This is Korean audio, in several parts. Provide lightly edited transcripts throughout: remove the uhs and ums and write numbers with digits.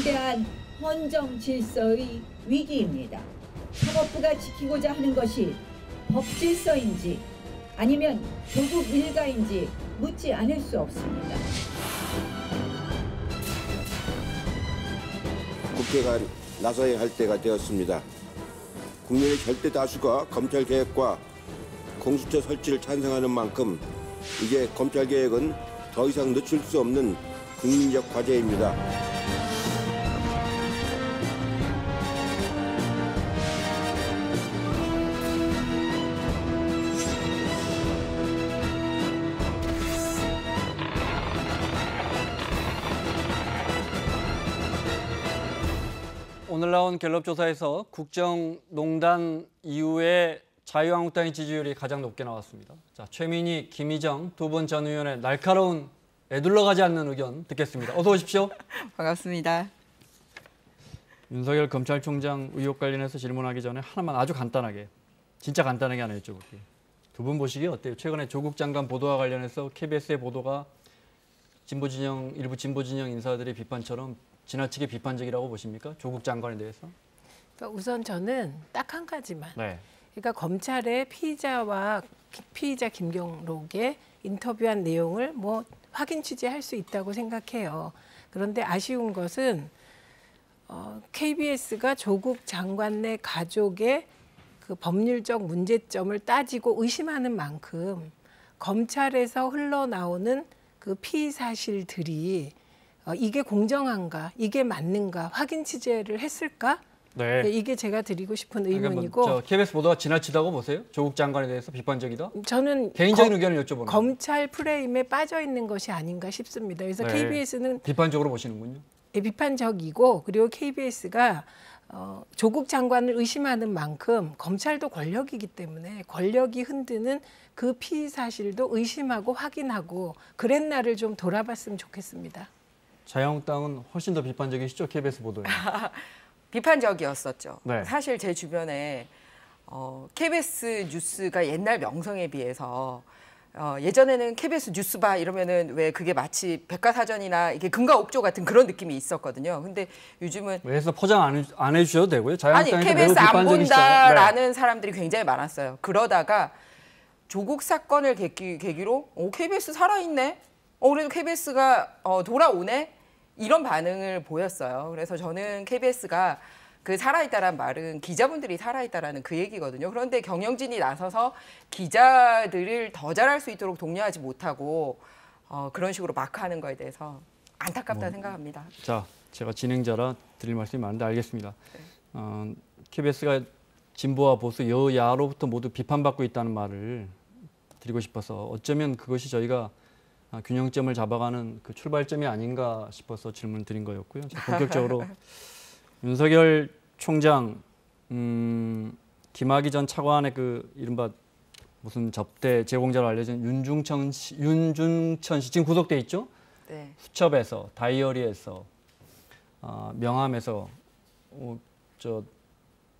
중대한 헌정 질서의 위기입니다. 사법부가 지키고자 하는 것이 법 질서인지 아니면 조국 일가인지 묻지 않을 수 없습니다. 국회가 나서야 할 때가 되었습니다. 국민의 절대 다수가 검찰개혁과 공수처 설치를 찬성하는 만큼 이제 검찰개혁은 더 이상 늦출 수 없는 국민적 과제입니다. 오늘 나온 갤럽 조사에서 국정농단 이후에 자유한국당의 지지율이 가장 높게 나왔습니다. 자, 최민희, 김희정 두 분 전 의원의 날카로운 에둘러가지 않는 의견 듣겠습니다. 어서 오십시오. 반갑습니다. 윤석열 검찰총장 의혹 관련해서 질문하기 전에 하나만 아주 간단하게, 진짜 간단하게 하나 여쭤볼게요. 두 분 보시기에 어때요? 최근에 조국 장관 보도와 관련해서 KBS의 보도가 일부 진보 진영 인사들의 비판처럼 지나치게 비판적이라고 보십니까? 조국 장관에 대해서? 그러니까 우선 저는 딱 한 가지만. 네. 그러니까 검찰의 피의자 김경록의 인터뷰한 내용을 뭐 확인 취재할 수 있다고 생각해요. 그런데 아쉬운 것은 KBS가 조국 장관 내 가족의 그 법률적 문제점을 따지고 의심하는 만큼 검찰에서 흘러나오는 그 피의 사실들이 이게 공정한가, 이게 맞는가 확인 취재를 했을까? 네. 이게 제가 드리고 싶은 의문이고. 그러니까 KBS 보도가 지나치다고 보세요? 조국 장관에 대해서 비판적이다? 저는 개인적인 의견을 여쭤보는 검찰 프레임에 빠져 있는 것이 아닌가 싶습니다. 그래서 네. KBS는 비판적으로 보시는군요. 비판적이고, 그리고 KBS가 조국 장관을 의심하는 만큼 검찰도 권력이기 때문에 권력이 흔드는 그 피의 사실도 의심하고 확인하고 그랬나를 좀 돌아봤으면 좋겠습니다. 자유한국당은 훨씬 더 비판적이시죠? KBS 보도에. 비판적이었었죠. 네. 사실 제 주변에 KBS 뉴스가 옛날 명성에 비해서 예전에는 KBS 뉴스 봐 이러면은 왜 그게 마치 백과사전이나 이게 금가옥조 같은 그런 느낌이 있었거든요. 근데 요즘은 왜해서 포장 안 해주셔도 되고요. 아니 자유한국당에서 KBS 매우 안 비판적이시잖아요. 본다라는 사람들이 굉장히 많았어요. 그러다가 조국 사건을 계기로 KBS 살아있네. 그래도 KBS가 돌아오네. 이런 반응을 보였어요. 그래서 저는 KBS가 그 살아있다라는 말은 기자분들이 살아있다라는 그 얘기거든요. 그런데 경영진이 나서서 기자들을 더 잘할 수 있도록 독려하지 못하고 그런 식으로 마크하는 거에 대해서 안타깝다 생각합니다. 자, 제가 진행자라 드릴 말씀이 많은데 알겠습니다. 네. KBS가 진보와 보수 여야로부터 모두 비판받고 있다는 말을 드리고 싶어서 어쩌면 그것이 저희가 균형점을 잡아가는 그 출발점이 아닌가 싶어서 질문 드린 거였고요. 자, 본격적으로 윤석열 총장, 김학의 전 차관의 그 이른바 무슨 접대 제공자로 알려진 윤중천 씨 지금 구속돼 있죠? 네. 수첩에서, 다이어리에서, 명함에서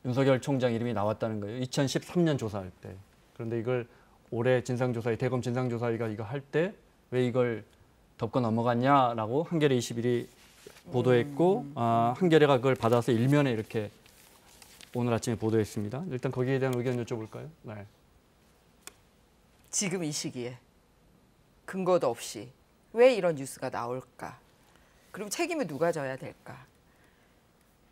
윤석열 총장 이름이 나왔다는 거예요. 2013년 조사할 때. 그런데 이걸 올해 진상조사위, 대검 진상조사위가 이거 할 때 왜 이걸 덮고 넘어갔냐라고 한겨레 21이 보도했고 한겨레가 그걸 받아서 일면에 이렇게 오늘 아침에 보도했습니다. 일단 거기에 대한 의견 여쭤볼까요? 네. 지금 이 시기에 근거도 없이 왜 이런 뉴스가 나올까? 그리고 책임을 누가 져야 될까?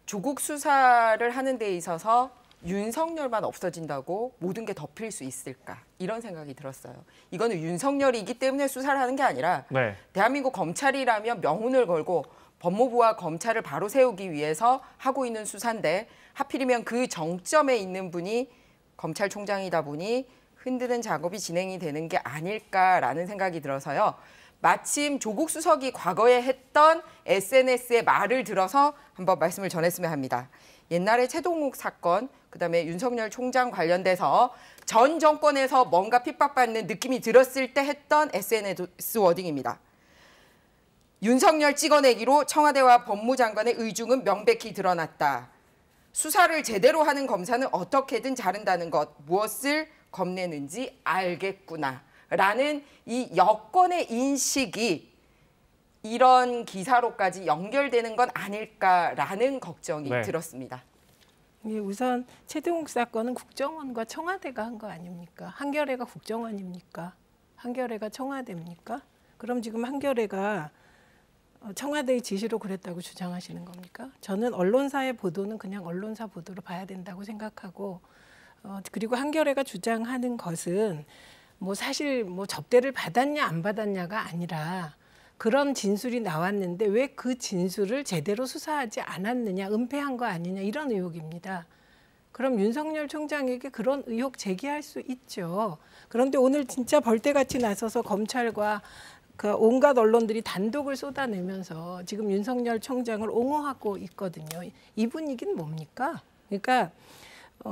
조국 수사를 하는 데 있어서 윤석열만 없어진다고 모든 게 덮일 수 있을까? 이런 생각이 들었어요. 이거는 윤석열이기 때문에 수사를 하는 게 아니라 네. 대한민국 검찰이라면 명운을 걸고 법무부와 검찰을 바로 세우기 위해서 하고 있는 수사인데 하필이면 그 정점에 있는 분이 검찰총장이다 보니 흔드는 작업이 진행이 되는 게 아닐까라는 생각이 들어서요. 마침 조국 수석이 과거에 했던 SNS의 말을 들어서 한번 말씀을 전했으면 합니다. 옛날에 최동욱 사건, 그다음에 윤석열 총장 관련돼서 전 정권에서 뭔가 핍박받는 느낌이 들었을 때 했던 SNS 워딩입니다. 윤석열 찍어내기로 청와대와 법무장관의 의중은 명백히 드러났다. 수사를 제대로 하는 검사는 어떻게든 자른다는 것, 무엇을 겁내는지 알겠구나. 라는 이 여권의 인식이 이런 기사로까지 연결되는 건 아닐까라는 걱정이 네. 들었습니다. 예, 우선 최동욱 사건은 국정원과 청와대가 한 거 아닙니까? 한겨레가 국정원입니까? 한겨레가 청와대입니까? 그럼 지금 한겨레가 청와대의 지시로 그랬다고 주장하시는 겁니까? 저는 언론사의 보도는 그냥 언론사 보도로 봐야 된다고 생각하고, 그리고 한겨레가 주장하는 것은 뭐 사실 뭐 접대를 받았냐 안 받았냐가 아니라 그런 진술이 나왔는데 왜 그 진술을 제대로 수사하지 않았느냐, 은폐한 거 아니냐, 이런 의혹입니다. 그럼 윤석열 총장에게 그런 의혹 제기할 수 있죠. 그런데 오늘 진짜 벌떼같이 나서서 검찰과 그 온갖 언론들이 단독을 쏟아내면서 지금 윤석열 총장을 옹호하고 있거든요. 이 분위기는 뭡니까? 그러니까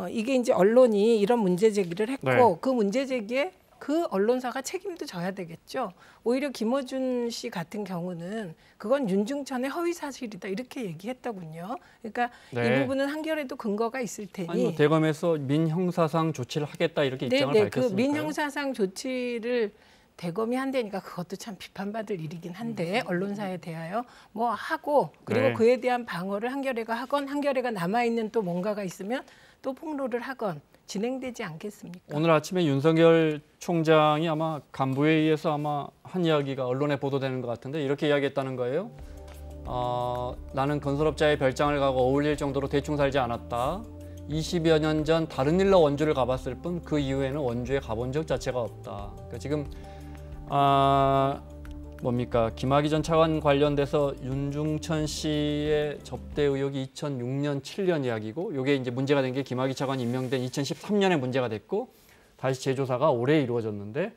이게 이제 언론이 이런 문제 제기를 했고, 네. 그 문제 제기에 그 언론사가 책임도 져야 되겠죠. 오히려 김어준 씨 같은 경우는 그건 윤중천의 허위 사실이다 이렇게 얘기했더군요. 그러니까 네. 이 부분은 한겨레도 근거가 있을 테니. 아니 뭐 대검에서 민형사상 조치를 하겠다 이렇게 입장을 그 밝혔으니까요. 민형사상 조치를 대검이 한다니까 그것도 참 비판받을 일이긴 한데 언론사에 대하여 뭐 하고, 그리고 네. 그에 대한 방어를 한겨레가 하건, 한겨레가 남아있는 또 뭔가가 있으면 또 폭로를 하건 진행되지 않겠습니까? 오늘 아침에 윤석열 총장이 아마 간부회의에서 아마 한 이야기가 언론에 보도되는 것 같은데 이렇게 이야기했다는 거예요. 나는 건설업자의 별장을 가고 어울릴 정도로 대충 살지 않았다. 20여 년 전 다른 일로 원주를 가봤을 뿐 그 이후에는 원주에 가본 적 자체가 없다. 그러니까 지금 뭡니까? 김학의 전 차관 관련돼서 윤중천 씨의 접대 의혹이 2006년, 7년 이야기고, 이게 이제 문제가 된 게 김학의 차관이 임명된 2013년에 문제가 됐고, 다시 재조사가 올해 이루어졌는데,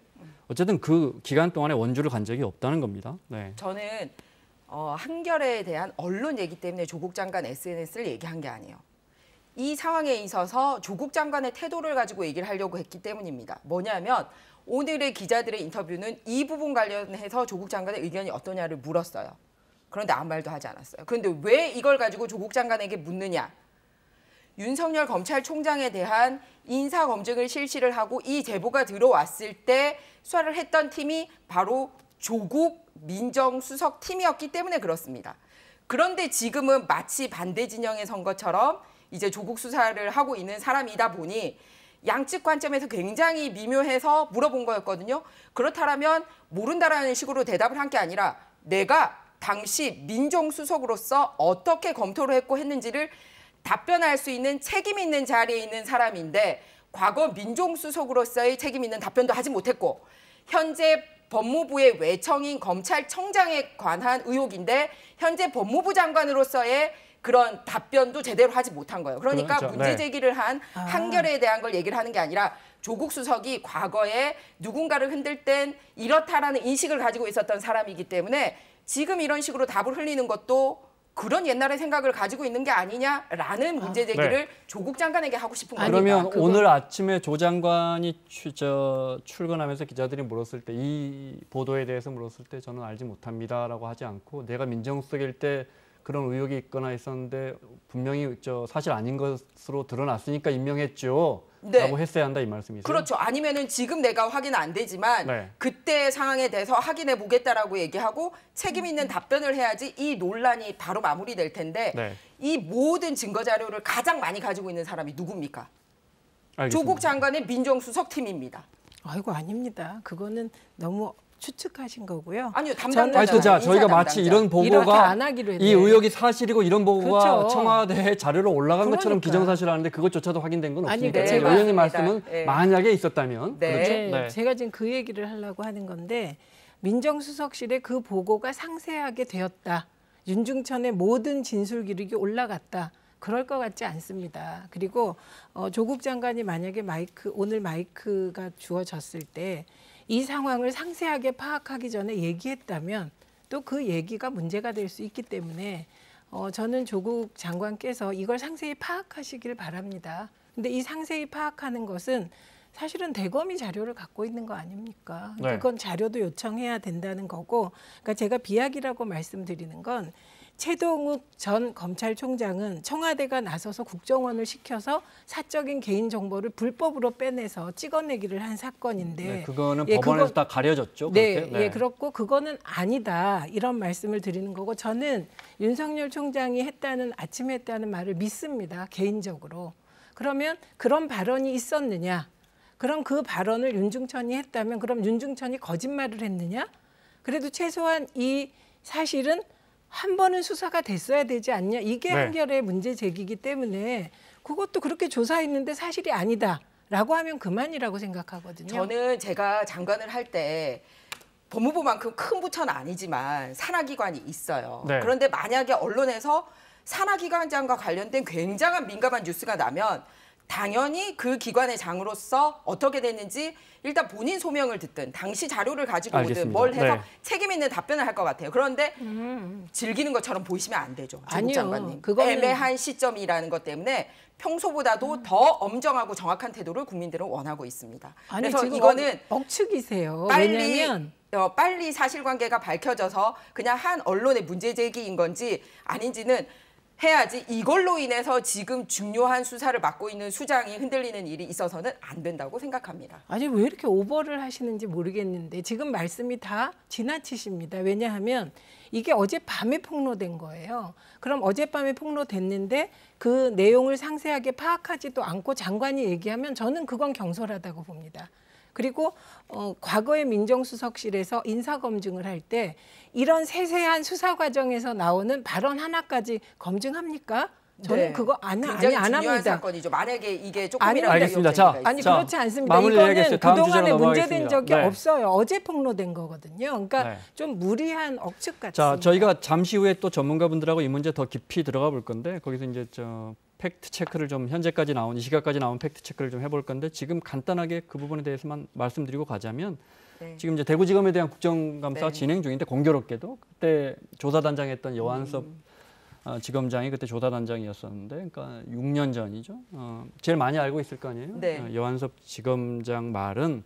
어쨌든 그 기간 동안에 원주를 간 적이 없다는 겁니다. 네. 저는 한겨레에 대한 언론 얘기 때문에 조국 장관 SNS를 얘기한 게 아니에요. 이 상황에 있어서 조국 장관의 태도를 가지고 얘기를 하려고 했기 때문입니다. 뭐냐면 오늘의 기자들의 인터뷰는 이 부분 관련해서 조국 장관의 의견이 어떠냐를 물었어요. 그런데 아무 말도 하지 않았어요. 그런데 왜 이걸 가지고 조국 장관에게 묻느냐? 윤석열 검찰총장에 대한 인사검증을 실시를 하고 이 제보가 들어왔을 때 수사를 했던 팀이 바로 조국 민정수석 팀이었기 때문에 그렇습니다. 그런데 지금은 마치 반대 진영에 선 것처럼 이제 조국 수사를 하고 있는 사람이다 보니 양측 관점에서 굉장히 미묘해서 물어본 거였거든요. 그렇다면 모른다라는 식으로 대답을 한 게 아니라 내가 당시 민정수석으로서 어떻게 검토를 했고 했는지를 답변할 수 있는 책임 있는 자리에 있는 사람인데 과거 민정수석으로서의 책임 있는 답변도 하지 못했고 현재 법무부의 외청인 검찰청장에 관한 의혹인데 현재 법무부 장관으로서의 그런 답변도 제대로 하지 못한 거예요. 그러니까 그렇죠. 문제 네. 제기를 한 한겨레에 대한 걸 얘기를 하는 게 아니라 조국 수석이 과거에 누군가를 흔들 땐 이렇다라는 인식을 가지고 있었던 사람이기 때문에 지금 이런 식으로 답을 흘리는 것도 그런 옛날의 생각을 가지고 있는 게 아니냐라는 문제 제기를 네. 조국 장관에게 하고 싶은 겁니다. 그러면 오늘 아침에 조 장관이 출근하면서 기자들이 물었을 때 이 보도에 대해서 물었을 때 저는 알지 못합니다라고 하지 않고 내가 민정수석일 때 그런 의혹이 있거나 있었는데 분명히 사실 아닌 것으로 드러났으니까 임명했죠. 네. 라고 했어야 한다 이 말씀이세요? 그렇죠. 아니면은 지금 내가 확인 안 되지만 네. 그때 상황에 대해서 확인해 보겠다라고 얘기하고 책임 있는 답변을 해야지 이 논란이 바로 마무리될 텐데 네. 이 모든 증거 자료를 가장 많이 가지고 있는 사람이 누굽니까? 알겠습니다. 조국 장관의 민정수석 팀입니다. 아이고 아닙니다. 그거는 너무 추측하신 거고요. 아니요, 저는 담당자잖아요. 자, 저희가 인사 마치 담당자. 이런 이렇게 보고가 안 하기로 이 했네요. 의혹이 사실이고 이런 보고가 그렇죠. 청와대에 자료로 올라간 것처럼 그러니까. 기정사실하는데 그것조차도 확인된 건 아니, 없으니까 네, 의원님 맞습니다. 말씀은 네. 만약에 있었다면 네. 그렇죠? 네, 제가 지금 그 얘기를 하려고 하는 건데 민정수석실에 그 보고가 상세하게 되었다. 윤중천의 모든 진술 기록이 올라갔다. 그럴 것 같지 않습니다. 그리고 조국 장관이 만약에 오늘 마이크가 주어졌을 때 이 상황을 상세하게 파악하기 전에 얘기했다면 또 그 얘기가 문제가 될 수 있기 때문에 저는 조국 장관께서 이걸 상세히 파악하시길 바랍니다. 근데 이 상세히 파악하는 것은 사실은 대검이 자료를 갖고 있는 거 아닙니까? 네. 그건 자료도 요청해야 된다는 거고, 그러니까 제가 비약이라고 말씀드리는 건 최동욱 전 검찰총장은 청와대가 나서서 국정원을 시켜서 사적인 개인 정보를 불법으로 빼내서 찍어내기를 한 사건인데, 네, 그거는 예, 법원에서 다 가려졌죠. 네, 그렇게? 네. 예, 그렇고 그거는 아니다 이런 말씀을 드리는 거고, 저는 윤석열 총장이 했다는 아침에 했다는 말을 믿습니다, 개인적으로. 그러면 그런 발언이 있었느냐? 그럼 그 발언을 윤중천이 했다면 그럼 윤중천이 거짓말을 했느냐? 그래도 최소한 이 사실은 한 번은 수사가 됐어야 되지 않냐? 이게 네. 한결의 문제 제기이기 때문에 그것도 그렇게 조사했는데 사실이 아니다라고 하면 그만이라고 생각하거든요. 저는 제가 장관을 할 때 법무부만큼 큰 부처는 아니지만 산하기관이 있어요. 네. 그런데 만약에 언론에서 산하기관장과 관련된 굉장한 민감한 뉴스가 나면 당연히 그 기관의 장으로서 어떻게 됐는지 일단 본인 소명을 듣든 당시 자료를 가지고 오든 알겠습니다. 뭘 해서 네. 책임 있는 답변을 할 것 같아요. 그런데 즐기는 것처럼 보이시면 안 되죠. 조국 아니요. 장관님. 그거는- 애매한 시점이라는 것 때문에 평소보다도 더 엄정하고 정확한 태도를 국민들은 원하고 있습니다. 아니, 그래서 지금 이거는 억측이세요. 빨리 왜냐하면 빨리 사실관계가 밝혀져서 그냥 한 언론의 문제 제기인 건지 아닌지는 해야지, 이걸로 인해서 지금 중요한 수사를 맡고 있는 수장이 흔들리는 일이 있어서는 안 된다고 생각합니다. 아니 왜 이렇게 오버를 하시는지 모르겠는데 지금 말씀이 다 지나치십니다. 왜냐하면 이게 어젯밤에 폭로된 거예요. 그럼 어젯밤에 폭로됐는데 그 내용을 상세하게 파악하지도 않고 장관이 얘기하면 저는 그건 경솔하다고 봅니다. 그리고 과거에 민정수석실에서 인사검증을 할 때 이런 세세한 수사 과정에서 나오는 발언 하나까지 검증합니까? 저는 네. 그거 안 굉장히 중요한 합니다. 사건이죠. 만약에 이게 아니, 조금이라도 알겠습니다. 의혹 제기가 자, 있어요. 아니 자, 그렇지 않습니다. 마무리해야겠어요. 이거는 다음 그동안에 주제로 문제된 넘어가겠습니다. 적이 네. 없어요. 어제 폭로된 거거든요. 그러니까 네. 좀 무리한 억측 같습니다. 자, 저희가 잠시 후에 또 전문가분들하고 이 문제 더 깊이 들어가 볼 건데 거기서 이제 팩트 체크를 좀 현재까지 나온 이 시각까지 나온 팩트 체크를 좀 해볼 건데 지금 간단하게 그 부분에 대해서만 말씀드리고 가자면 네. 지금 이제 대구지검에 대한 국정감사가 네. 진행 중인데 공교롭게도 그때 조사단장했던 여한섭 지검장이 그때 조사단장이었었는데, 그러니까 6년 전이죠. 제일 많이 알고 있을 거 아니에요. 네. 여한섭 지검장 말은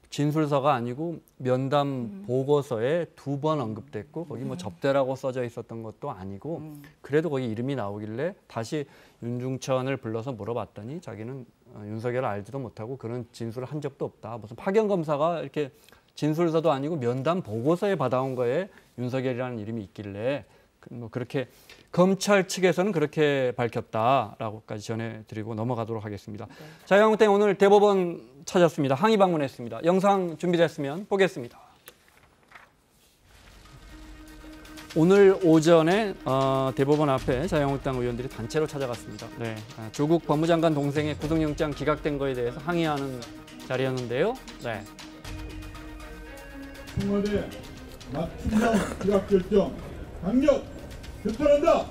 진술서가 아니고 면담 보고서에 2번 언급됐고 거기 뭐 접대라고 써져 있었던 것도 아니고 그래도 거기 이름이 나오길래 다시 윤중천을 불러서 물어봤더니 자기는 윤석열을 알지도 못하고 그런 진술을 한 적도 없다. 무슨 파견 검사가 이렇게 진술서도 아니고 면담 보고서에 받아온 거에 윤석열이라는 이름이 있길래 뭐 그렇게 검찰 측에서는 그렇게 밝혔다라고까지 전해드리고 넘어가도록 하겠습니다. 자유한국당 오늘 대법원 찾았습니다. 항의 방문했습니다. 영상 준비됐으면 보겠습니다. 오늘 오전에 대법원 앞에 자유한국당 의원들이 단체로 찾아갔습니다. 네, 조국 법무장관 동생의 구속영장 기각된 거에 대해서 항의하는 자리였는데요. 네. 청와대 맞춤형 기각 결정 강력 규탄한다.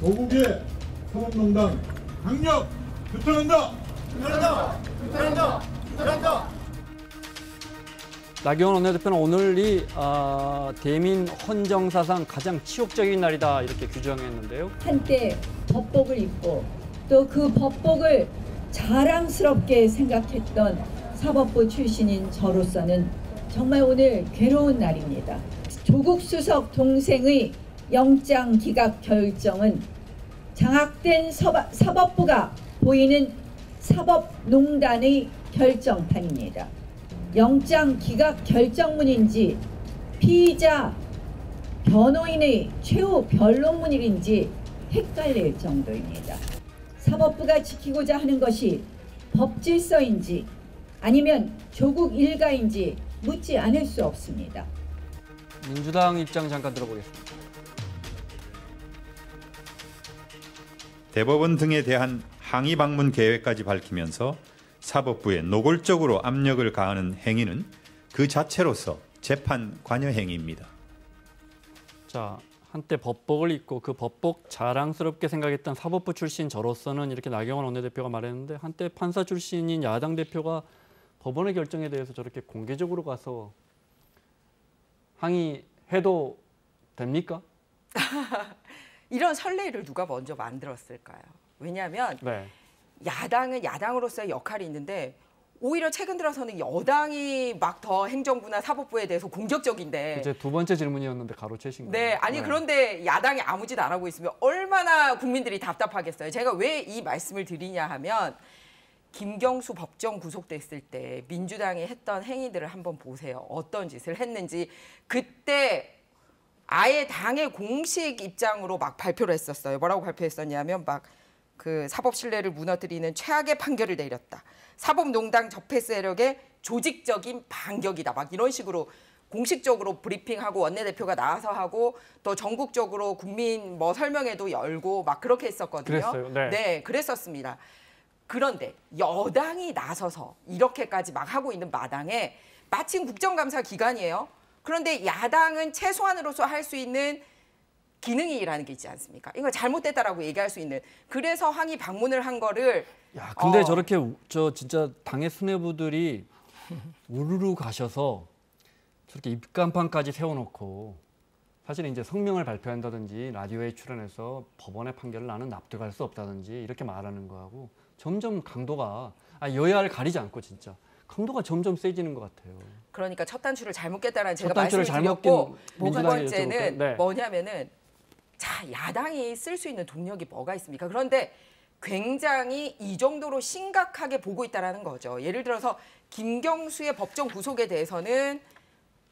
조국의 사법농단 강력 규탄한다. 나경원 원내대표는 오늘이 대민 헌정사상 가장 치욕적인 날이다 이렇게 규정했는데요. 한때 법복을 입고 또 그 법복을 자랑스럽게 생각했던 사법부 출신인 저로서는 정말 오늘 괴로운 날입니다. 조국 수석 동생의 영장 기각 결정은 장악된 사법부가 보이는 사법농단의 결정판입니다. 영장 기각 결정문인지 피의자 변호인의 최후 변론문인지 헷갈릴 정도입니다. 사법부가 지키고자 하는 것이 법질서인지 아니면 조국 일가인지 묻지 않을 수 없습니다. 민주당 입장 잠깐 들어보겠습니다. 대법원 등에 대한 항의 방문 계획까지 밝히면서 사법부에 노골적으로 압력을 가하는 행위는 그 자체로서 재판 관여 행위입니다. 자, 한때 법복을 입고 그 법복 자랑스럽게 생각했던 사법부 출신 저로서는 이렇게 나경원 원내대표가 말했는데 한때 판사 출신인 야당 대표가 법원의 결정에 대해서 저렇게 공개적으로 가서 항의해도 됩니까? 이런 선례를 누가 먼저 만들었을까요? 왜냐하면 네. 야당은 야당으로서의 역할이 있는데 오히려 최근 들어서는 여당이 막 더 행정부나 사법부에 대해서 공격적인데 이제 두 번째 질문이었는데 가로채신 거예요. 네, 아니 그런데 야당이 아무 짓 안 하고 있으면 얼마나 국민들이 답답하겠어요. 제가 왜 이 말씀을 드리냐 하면 김경수 법정 구속됐을 때 민주당이 했던 행위들을 한번 보세요. 어떤 짓을 했는지 그때 아예 당의 공식 입장으로 막 발표를 했었어요. 뭐라고 발표했었냐면 막 그 사법 신뢰를 무너뜨리는 최악의 판결을 내렸다. 사법농단 적폐 세력의 조직적인 반격이다. 막 이런 식으로 공식적으로 브리핑하고 원내대표가 나와서 하고 또 전국적으로 국민 뭐 설명회도 열고 막 그렇게 했었거든요. 그랬어요. 네. 네, 그랬었습니다. 그런데 여당이 나서서 이렇게까지 막 하고 있는 마당에 마침 국정감사 기간이에요. 그런데 야당은 최소한으로서 할 수 있는 기능이라는 게 있지 않습니까? 이거 잘못됐다라고 얘기할 수 있는. 그래서 항의 방문을 한 거를 야, 근데 저렇게 저 진짜 당의 수뇌부들이 우르르 가셔서 저렇게 입간판까지 세워놓고 사실은 이제 성명을 발표한다든지 라디오에 출연해서 법원의 판결을 나는 납득할 수 없다든지 이렇게 말하는 거하고 점점 강도가 여야를 가리지 않고 진짜 강도가 점점 세지는 것 같아요. 그러니까 첫 단추를 잘못 깼다라는 제가 첫 단추를 말씀을 잘못 드렸고 낀 두 번째는 네. 뭐냐면은 자 야당이 쓸 수 있는 동력이 뭐가 있습니까? 그런데 굉장히 이 정도로 심각하게 보고 있다라는 거죠. 예를 들어서 김경수의 법정 구속에 대해서는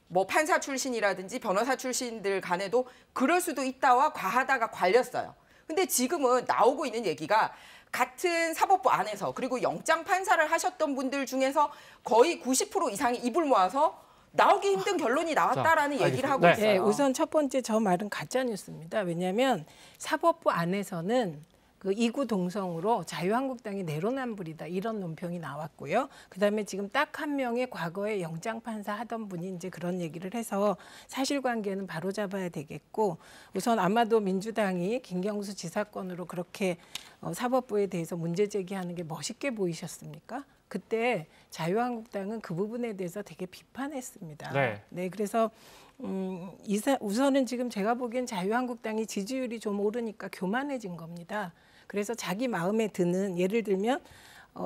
뭐 판사 출신이라든지 변호사 출신들 간에도 그럴 수도 있다와 과하다가 관렸어요. 근데 지금은 나오고 있는 얘기가 같은 사법부 안에서 그리고 영장 판사를 하셨던 분들 중에서 거의 90% 이상이 입을 모아서 나오기 힘든 결론이 나왔다라는 얘기를 하고 네. 있어요. 네, 우선 첫 번째 저 말은 가짜 뉴스입니다. 왜냐하면 사법부 안에서는 그 이구동성으로 자유한국당이 내로남불이다 이런 논평이 나왔고요. 그다음에 지금 딱 한 명의 과거에 영장 판사 하던 분이 이제 그런 얘기를 해서 사실관계는 바로 잡아야 되겠고 우선 아마도 민주당이 김경수 지사건으로 그렇게 사법부에 대해서 문제 제기하는 게 멋있게 보이셨습니까? 그때 자유한국당은 그 부분에 대해서 되게 비판했습니다. 네, 그래서 우선은 지금 제가 보기엔 자유한국당이 지지율이 좀 오르니까 교만해진 겁니다. 그래서 자기 마음에 드는 예를 들면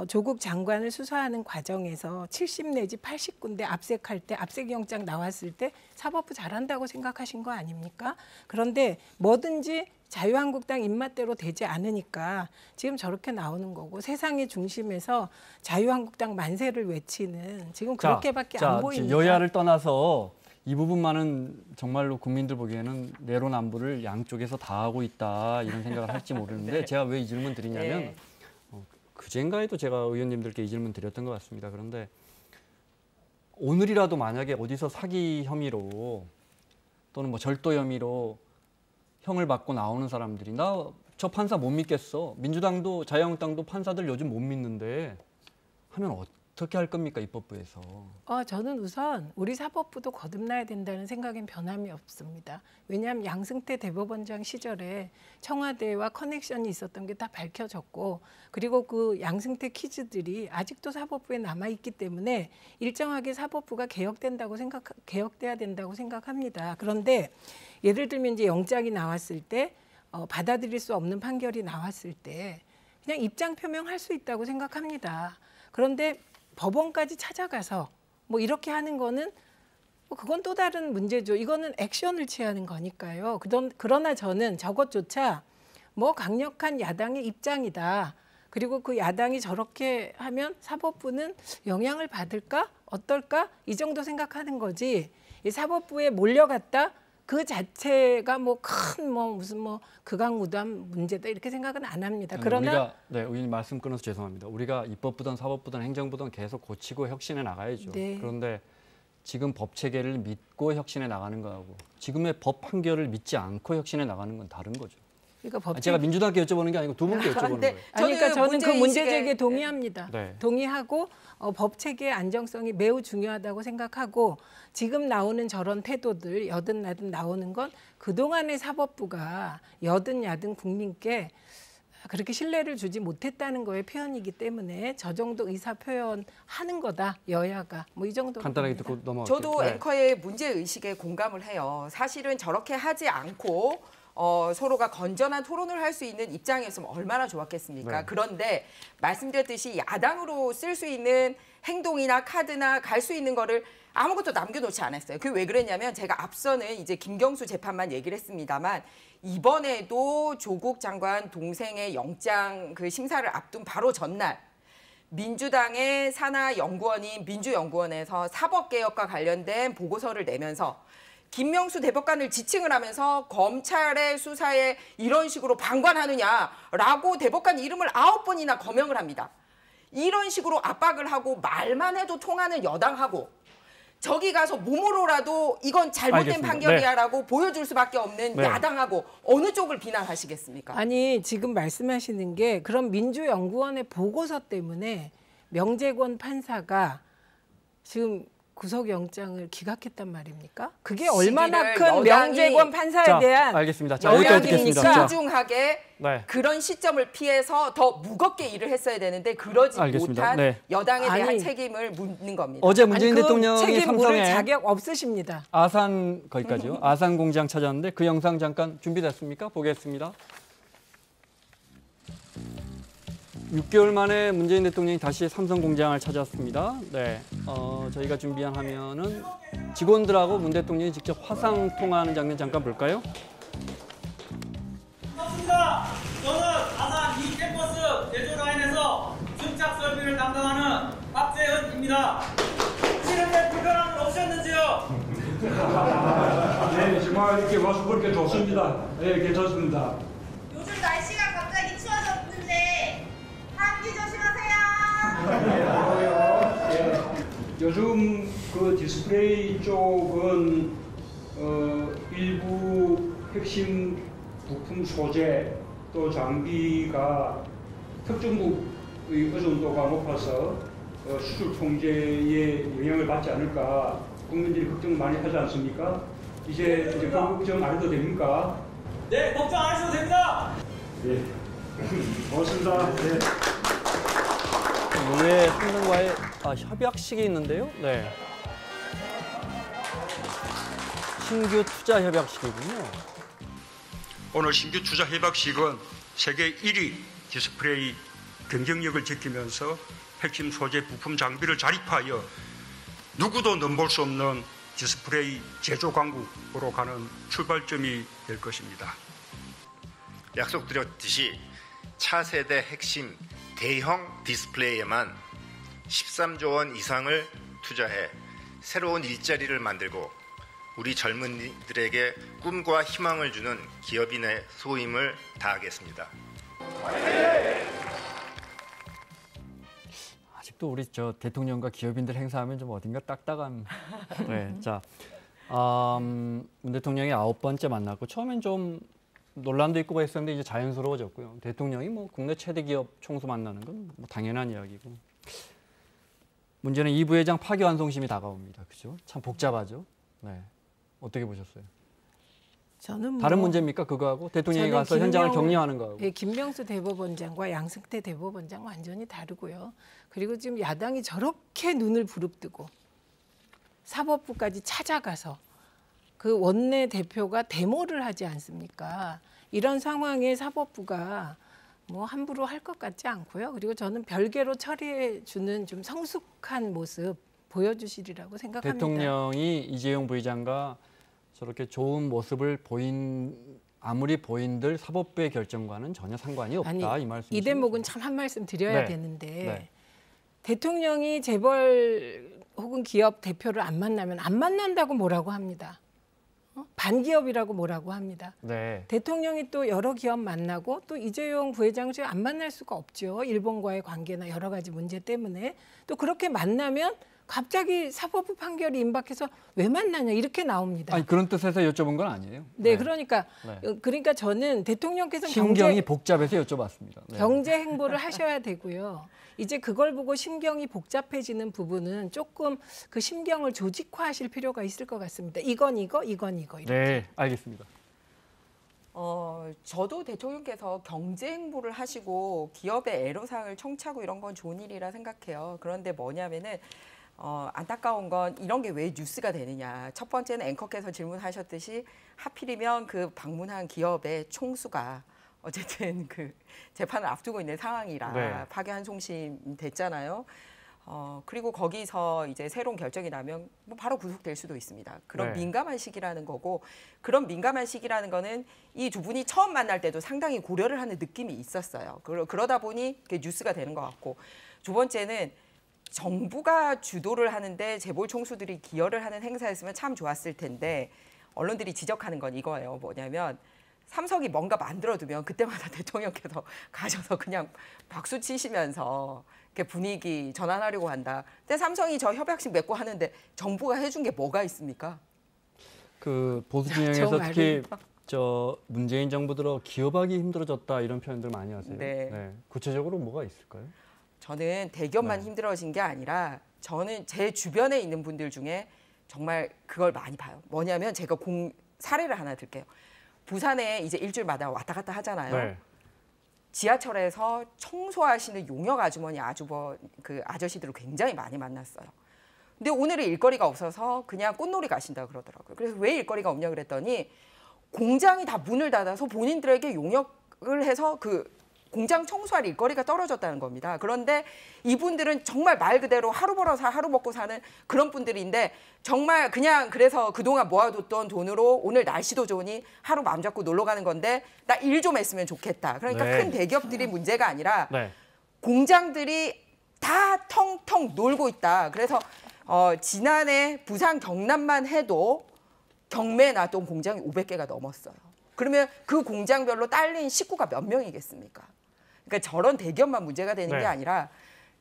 조국 장관을 수사하는 과정에서 70 내지 80군데 압색할 때 압색영장 나왔을 때 사법부 잘한다고 생각하신 거 아닙니까? 그런데 뭐든지 자유한국당 입맛대로 되지 않으니까 지금 저렇게 나오는 거고 세상의 중심에서 자유한국당 만세를 외치는 지금 그렇게밖에 안 보입니다. 여야를 떠나서 이 부분만은 정말로 국민들 보기에는 내로남불을 양쪽에서 다 하고 있다 이런 생각을 할지 모르는데 네. 제가 왜 이 질문 드리냐면 네. 그젠가에도 제가 의원님들께 이 질문 드렸던 것 같습니다. 그런데 오늘이라도 만약에 어디서 사기 혐의로 또는 뭐 절도 혐의로 형을 받고 나오는 사람들이 나 저 판사 못 믿겠어. 민주당도 자유한국당도 판사들 요즘 못 믿는데 하면 어떻게 할 겁니까 입법부에서? 저는 우선 우리 사법부도 거듭나야 된다는 생각엔 변함이 없습니다. 왜냐하면 양승태 대법원장 시절에 청와대와 커넥션이 있었던 게 다 밝혀졌고 그리고 그 양승태 키즈들이 아직도 사법부에 남아있기 때문에 일정하게 사법부가 개혁돼야 된다고 생각합니다. 그런데 예를 들면 이제 영장이 나왔을 때 받아들일 수 없는 판결이 나왔을 때 그냥 입장 표명할 수 있다고 생각합니다. 그런데 법원까지 찾아가서 뭐 이렇게 하는 거는 그건 또 다른 문제죠. 이거는 액션을 취하는 거니까요. 그러나 저는 저것조차 뭐 강력한 야당의 입장이다. 그리고 그 야당이 저렇게 하면 사법부는 영향을 받을까? 어떨까? 이 정도 생각하는 거지. 이 사법부에 몰려갔다? 그 자체가 무슨 극악무도한 문제다 이렇게 생각은 안 합니다. 그러나 의원님 말씀 끊어서 죄송합니다. 우리가 입법부든 사법부든 행정부든 계속 고치고 혁신해 나가야죠. 네. 그런데 지금 법 체계를 믿고 혁신해 나가는 거하고 지금의 법 판결을 믿지 않고 혁신해 나가는 건 다른 거죠. 그러니까 제가 민주당께 여쭤보는 게 아니고 두 분께 여쭤보는 거예요. 그러니까 저는 그 문제 제기에 동의합니다. 네. 동의하고 법 체계의 안정성이 매우 중요하다고 생각하고 지금 나오는 저런 태도들 여든 나든 나오는 건 그동안의 사법부가 여든 야든 국민께 그렇게 신뢰를 주지 못했다는 거의 표현이기 때문에 저 정도 의사 표현하는 거다 여야가 뭐 이 정도 간단하게 듣고 넘어갈게요. 저도 앵커의 문제 의식에 공감을 해요. 사실은 저렇게 하지 않고 서로가 건전한 토론을 할 수 있는 입장이었으면 얼마나 좋았겠습니까? 네. 그런데 말씀드렸듯이 야당으로 쓸 수 있는 행동이나 카드나 갈 수 있는 거를 아무것도 남겨놓지 않았어요. 그게 왜 그랬냐면 제가 앞서는 이제 김경수 재판만 얘기를 했습니다만 이번에도 조국 장관 동생의 영장 그 심사를 앞둔 바로 전날 민주당의 산하 연구원인 민주연구원에서 사법개혁과 관련된 보고서를 내면서 김명수 대법관을 지칭을 하면서 검찰의 수사에 이런 식으로 방관하느냐라고 대법관 이름을 9번이나 거명을 합니다. 이런 식으로 압박을 하고 말만 해도 통하는 여당하고 저기 가서 몸으로라도 이건 잘못된 알겠습니다. 판결이야라고 보여줄 수밖에 없는 네. 야당하고 어느 쪽을 비난하시겠습니까? 아니 지금 말씀하시는 게 그런 민주연구원의 보고서 때문에 명재권 판사가 지금 구속영장을 기각했단 말입니까? 그게 얼마나 시기를 큰 여당이- 명재권 판사에 자, 대한 알겠습니다. 자, 여기까지 듣겠습니다. 여당이 자, 신중하게 네. 그런 시점을 피해서 더 무겁게 일을 했어야 되는데 그러지 알겠습니다. 못한 네. 여당에 대한 아니, 책임을 묻는 겁니다. 어제 문재인 아니, 그 대통령이 책임 물을 삼성에 자격 없으십니다. 아산 거기까지요. 아산 공장 찾았는데 그 영상 잠깐 준비됐습니까? 보겠습니다. 6개월 만에 문재인 대통령이 다시 삼성 공장을 찾았습니다. 네, 저희가 준비한 화면은 직원들하고 문 대통령이 직접 화상 통화하는 장면 잠깐 볼까요? 반갑습니다. 저는 아산 2 캠퍼스 제조 라인에서 증착 설비를 담당하는 박재현입니다. 실험에 불편함은 없으셨는지요? 네, 정말 이렇게 와서 보니까 좋습니다. 네, 괜찮습니다. 요즘 날씨가 갑자기 추워졌는데 감기 조심하세요. 요즘 그 디스플레이 쪽은 일부 핵심 부품 소재 또 장비가 특정국의 의존도가 높아서 수출 통제에 영향을 받지 않을까 국민들이 걱정 많이 하지 않습니까? 이제 그 걱정 안 해도 됩니까? 네, 걱정 안 하셔도 됩니다. 네, 고맙습니다. 네. 노예 삼성과의 협약식이 있는데요. 네. 신규 투자 협약식이군요. 오늘 신규 투자 협약식은 세계 1위 디스플레이 경쟁력을 지키면서 핵심 소재 부품 장비를 자립하여 누구도 넘볼 수 없는 디스플레이 제조 강국으로 가는 출발점이 될 것입니다. 약속드렸듯이 차세대 핵심 대형 디스플레이에만 13조 원 이상을 투자해 새로운 일자리를 만들고 우리 젊은이들에게 꿈과 희망을 주는 기업인의 소임을 다하겠습니다. 아직도 우리 저 대통령과 기업인들 행사하면 좀 어딘가 딱딱한. 네, 자, 문 대통령이 9번째 만났고 처음엔 좀 논란도 있고 했었는데 이제 자연스러워졌고요. 대통령이 뭐 국내 최대 기업 총수 만나는 건 뭐 당연한 이야기고. 문제는 이 부회장 파기환송심이 다가옵니다. 그죠? 참 복잡하죠. 네, 어떻게 보셨어요? 저는 다른 문제입니까 그거하고 대통령이 저는 가서 현장을 격려하는 거하고. 예, 김명수 대법원장과 양승태 대법원장 완전히 다르고요. 그리고 지금 야당이 저렇게 눈을 부릅뜨고 사법부까지 찾아가서 그 원내 대표가 데모를 하지 않습니까? 이런 상황에 사법부가 뭐 함부로 할 것 같지 않고요. 그리고 저는 별개로 처리해 주는 좀 성숙한 모습 보여주시리라고 생각합니다. 대통령이 이재용 부회장과 저렇게 좋은 모습을 아무리 보인들 사법부의 결정과는 전혀 상관이 없다. 아니, 이 말씀이시죠? 이 대목은 참 한 말씀 드려야 네. 되는데 네. 대통령이 재벌 혹은 기업 대표를 안 만나면 안 만난다고 뭐라고 합니다. 반기업이라고 뭐라고 합니다. 네. 대통령이 또 여러 기업 만나고 또 이재용 부회장을 안 만날 수가 없죠. 일본과의 관계나 여러 가지 문제 때문에. 또 그렇게 만나면 갑자기 사법부 판결이 임박해서 왜 만나냐 이렇게 나옵니다. 아니 그런 뜻에서 여쭤본 건 아니에요. 네, 그러니까 네. 저는 대통령께서 심경이 복잡해서 여쭤봤습니다. 네. 경제 행보를 하셔야 되고요. 이제 그걸 보고 심경이 복잡해지는 부분은 조금 그 심경을 조직화하실 필요가 있을 것 같습니다. 이건 이거, 이건 이거 이렇게. 네, 알겠습니다. 저도 대통령께서 경제 행보를 하시고 기업의 애로사항을 청취하고 이런 건 좋은 일이라 생각해요. 그런데 뭐냐면은 안타까운 건 이런 게 왜 뉴스가 되느냐. 첫 번째는 앵커께서 질문하셨듯이 하필이면 그 방문한 기업의 총수가 어쨌든 그 재판을 앞두고 있는 상황이라 네. 파기환송심 됐잖아요. 그리고 거기서 이제 새로운 결정이 나면 뭐 바로 구속될 수도 있습니다. 그런 네. 민감한 시기라는 거고, 그런 민감한 시기라는 거는 이 두 분이 처음 만날 때도 상당히 고려를 하는 느낌이 있었어요. 그러다 보니 뉴스가 되는 것 같고, 두 번째는 정부가 주도를 하는데 재벌 총수들이 기여를 하는 행사였으면 참 좋았을 텐데, 언론들이 지적하는 건 이거예요. 뭐냐면 삼성이 뭔가 만들어두면 그때마다 대통령께서 가셔서 그냥 박수 치시면서 이렇게 분위기 전환하려고 한다. 근데 삼성이 저 협약식 맺고 하는데 정부가 해준 게 뭐가 있습니까? 그 보수 진영에서 특히 저 문재인 정부 들어 기업하기 힘들어졌다 이런 표현들 많이 하세요. 네. 구체적으로 뭐가 있을까요? 저는 대기업만 힘들어진 게 아니라 저는 제 주변에 있는 분들 중에 정말 그걸 많이 봐요. 뭐냐면 제가 사례를 하나 들게요. 부산에 이제 일주일마다 왔다 갔다 하잖아요. 네. 지하철에서 청소하시는 용역 아주머니 그 아저씨들을 굉장히 많이 만났어요. 근데 오늘은 일거리가 없어서 그냥 꽃놀이 가신다 그러더라고요. 그래서 왜 일거리가 없냐 그랬더니 공장이 다 문을 닫아서 본인들에게 용역을 해서 그 공장 청소할 일거리가 떨어졌다는 겁니다. 그런데 이분들은 정말 말 그대로 하루 벌어서 하루 먹고 사는 그런 분들인데, 정말 그냥 그래서 그동안 모아뒀던 돈으로 오늘 날씨도 좋으니 하루 마음 잡고 놀러 가는 건데 나 일 좀 했으면 좋겠다. 그러니까 네. 큰 대기업들이 문제가 아니라 네. 공장들이 다 텅텅 놀고 있다. 그래서 지난해 부산 경남만 해도 경매에 놨던 공장이 500개가 넘었어요. 그러면 그 공장별로 딸린 식구가 몇 명이겠습니까? 그러니까 저런 대기업만 문제가 되는 게 아니라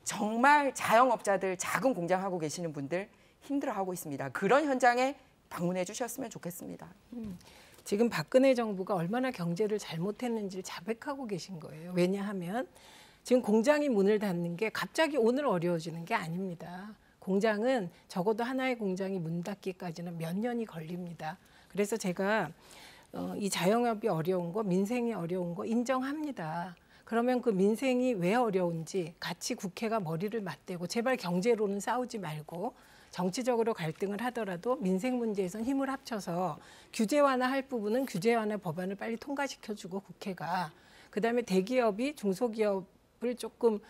정말 자영업자들, 작은 공장 하고 계시는 분들 힘들어하고 있습니다. 그런 현장에 방문해 주셨으면 좋겠습니다. 지금 박근혜 정부가 얼마나 경제를 잘못했는지를 자백하고 계신 거예요. 왜냐하면 지금 공장이 문을 닫는 게 갑자기 오늘 어려워지는 게 아닙니다. 공장은 적어도 하나의 공장이 문 닫기까지는 몇 년이 걸립니다. 그래서 제가 이 자영업이 어려운 거, 민생이 어려운 거 인정합니다. 그러면 그 민생이 왜 어려운지 같이 국회가 머리를 맞대고 제발 경제로는 싸우지 말고 정치적으로 갈등을 하더라도 민생 문제에선 힘을 합쳐서 규제 완화할 부분은 규제 완화 법안을 빨리 통과시켜주고 국회가, 그다음에 대기업이 중소기업을 조금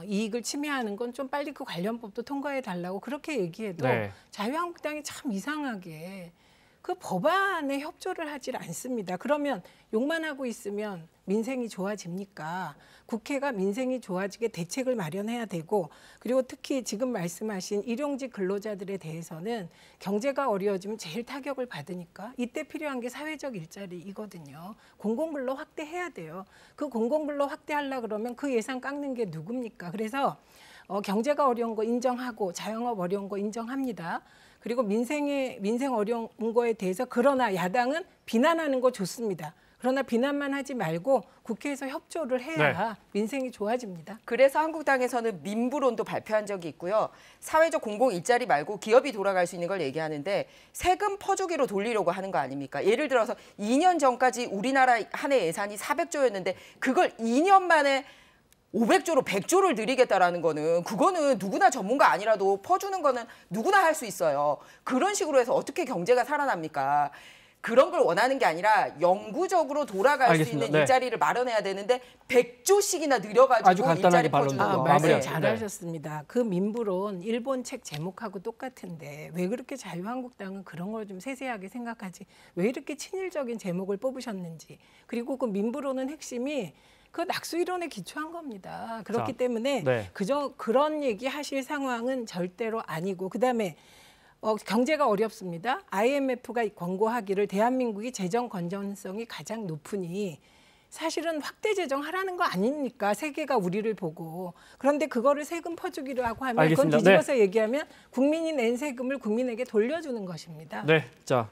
이익을 침해하는 건 좀 빨리 그 관련법도 통과해 달라고 그렇게 얘기해도 자유한국당이 참 이상하게 그 법안에 협조를 하질 않습니다. 그러면 욕만 하고 있으면 민생이 좋아집니까? 국회가 민생이 좋아지게 대책을 마련해야 되고, 그리고 특히 지금 말씀하신 일용직 근로자들에 대해서는 경제가 어려워지면 제일 타격을 받으니까 이때 필요한 게 사회적 일자리이거든요. 공공근로 확대해야 돼요. 그 공공근로 확대하려고 그러면 그 예산 깎는 게 누굽니까? 그래서 경제가 어려운 거 인정하고 자영업 어려운 거 인정합니다. 그리고 민생 어려운 거에 대해서, 그러나 야당은 비난하는 거 좋습니다. 그러나 비난만 하지 말고 국회에서 협조를 해야 민생이 좋아집니다. 그래서 한국당에서는 민부론도 발표한 적이 있고요. 사회적 공공 일자리 말고 기업이 돌아갈 수 있는 걸 얘기하는데 세금 퍼주기로 돌리려고 하는 거 아닙니까? 예를 들어서 2년 전까지 우리나라 한 해 예산이 400조였는데 그걸 2년 만에 500조로 100조를 늘리겠다라는 거는, 그거는 누구나 전문가 아니라도 퍼주는 거는 누구나 할 수 있어요. 그런 식으로 해서 어떻게 경제가 살아납니까? 그런 걸 원하는 게 아니라 영구적으로 돌아갈 수 있는 일자리를 마련해야 되는데 100조씩이나 늘려가지고 일자리 퍼주는 거. 말씀 잘하셨습니다. 그 민부론 일본 책 제목하고 똑같은데 왜 그렇게 자유한국당은 그런 걸 좀 세세하게 생각하지? 왜 이렇게 친일적인 제목을 뽑으셨는지. 그리고 그 민부론은 핵심이 그 낙수이론에 기초한 겁니다. 그렇기 때문에 그저 그런 얘기 하실 상황은 절대로 아니고, 그다음에 경제가 어렵습니다. IMF가 권고하기를 대한민국이 재정 건전성이 가장 높으니 사실은 확대 재정하라는 거 아닙니까? 세계가 우리를 보고. 그런데 그거를 세금 퍼주기로 하고 하면 그건 뒤집어서 얘기하면 국민이 낸 세금을 국민에게 돌려주는 것입니다. 네, 자,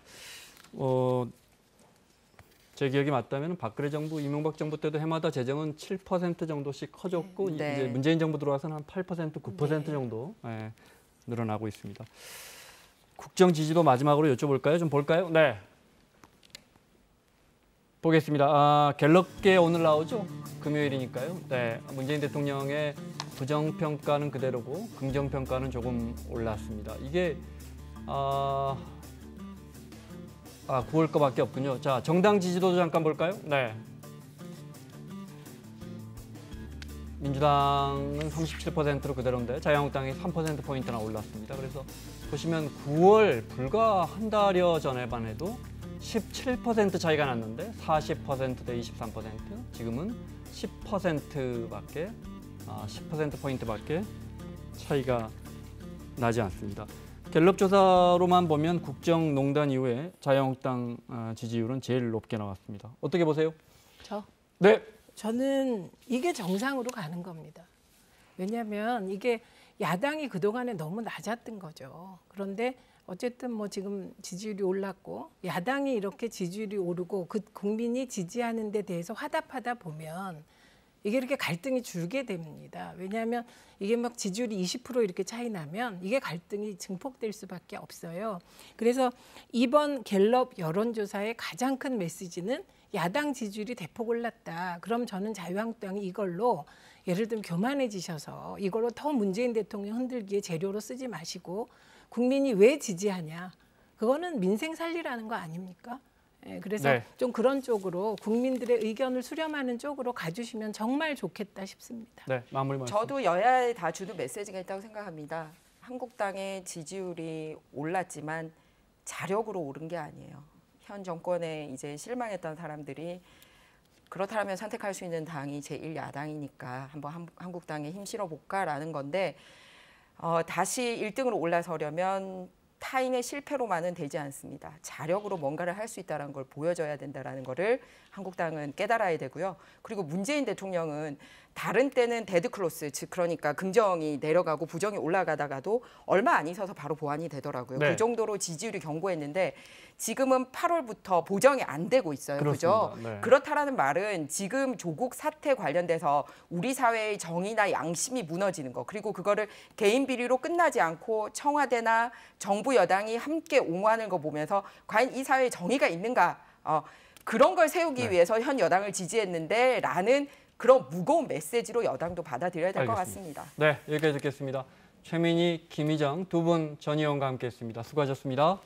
제 기억이 맞다면 박근혜 정부, 이명박 정부 때도 해마다 재정은 7% 정도씩 커졌고 이제 문재인 정부 들어와서는 한 8%, 9% 정도 늘어나고 있습니다. 국정 지지도 마지막으로 여쭤볼까요? 좀 볼까요? 네. 보겠습니다. 갤럽계 오늘 나오죠? 금요일이니까요. 네, 문재인 대통령의 부정평가는 그대로고 긍정평가는 조금 올랐습니다. 이게 9월 거밖에 없군요. 자, 정당 지지도도 잠깐 볼까요? 네. 민주당은 37%로 그대로인데 자유한국당이 3%포인트나 올랐습니다. 그래서 보시면 9월 불과 한 달여 전에만 해도 17% 차이가 났는데 40% 대 23%, 지금은 10%밖에 10%포인트밖에 차이가 나지 않습니다. 갤럽 조사로만 보면 국정농단 이후에 자유한국당 지지율은 제일 높게 나왔습니다. 어떻게 보세요? 네. 저는 이게 정상으로 가는 겁니다. 왜냐하면 이게 야당이 그동안에 너무 낮았던 거죠. 그런데 어쨌든 뭐 지금 지지율이 올랐고 야당이 이렇게 지지율이 오르고 그 국민이 지지하는 데 대해서 화답하다 보면 이게 이렇게 갈등이 줄게 됩니다. 왜냐하면 이게 막 지지율이 20% 이렇게 차이 나면 이게 갈등이 증폭될 수밖에 없어요. 그래서 이번 갤럽 여론조사의 가장 큰 메시지는 야당 지지율이 대폭 올랐다. 그럼 저는 자유한국당이 이걸로 예를 들면 교만해지셔서 이걸로 더 문재인 대통령 흔들기에 재료로 쓰지 마시고 국민이 왜 지지하냐. 그거는 민생 살리라는 거 아닙니까? 예, 그래서 네. 좀 그런 쪽으로 국민들의 의견을 수렴하는 쪽으로 가주시면 정말 좋겠다 싶습니다. 네, 마무리 말씀. 저도 여야에 다 주는 메시지가 있다고 생각합니다. 한국당의 지지율이 올랐지만 자력으로 오른 게 아니에요. 현 정권에 이제 실망했던 사람들이 그렇다면 선택할 수 있는 당이 제1야당이니까 한번 한국당에 힘 실어볼까라는 건데 다시 1등으로 올라서려면 타인의 실패로만은 되지 않습니다. 자력으로 뭔가를 할 수 있다는 걸 보여줘야 된다는 거를 한국당은 깨달아야 되고요. 그리고 문재인 대통령은 다른 때는 데드클로스, 즉 그러니까 긍정이 내려가고 부정이 올라가다가도 얼마 안 있어서 바로 보완이 되더라고요. 네. 그 정도로 지지율이 견고했는데 지금은 8월부터 보정이 안 되고 있어요. 그렇습니다. 그죠? 네. 그렇다라는 말은 지금 조국 사태 관련돼서 우리 사회의 정의나 양심이 무너지는 거, 그리고 그거를 개인 비리로 끝나지 않고 청와대나 정부 여당이 함께 옹호하는 거 보면서 과연 이 사회에 정의가 있는가, 그런 걸 세우기 위해서 현 여당을 지지했는데 라는 그런 무거운 메시지로 여당도 받아들여야 될 것 같습니다. 네, 여기까지 듣겠습니다. 최민희, 김희정 두 분 전 의원과 함께했습니다. 수고하셨습니다.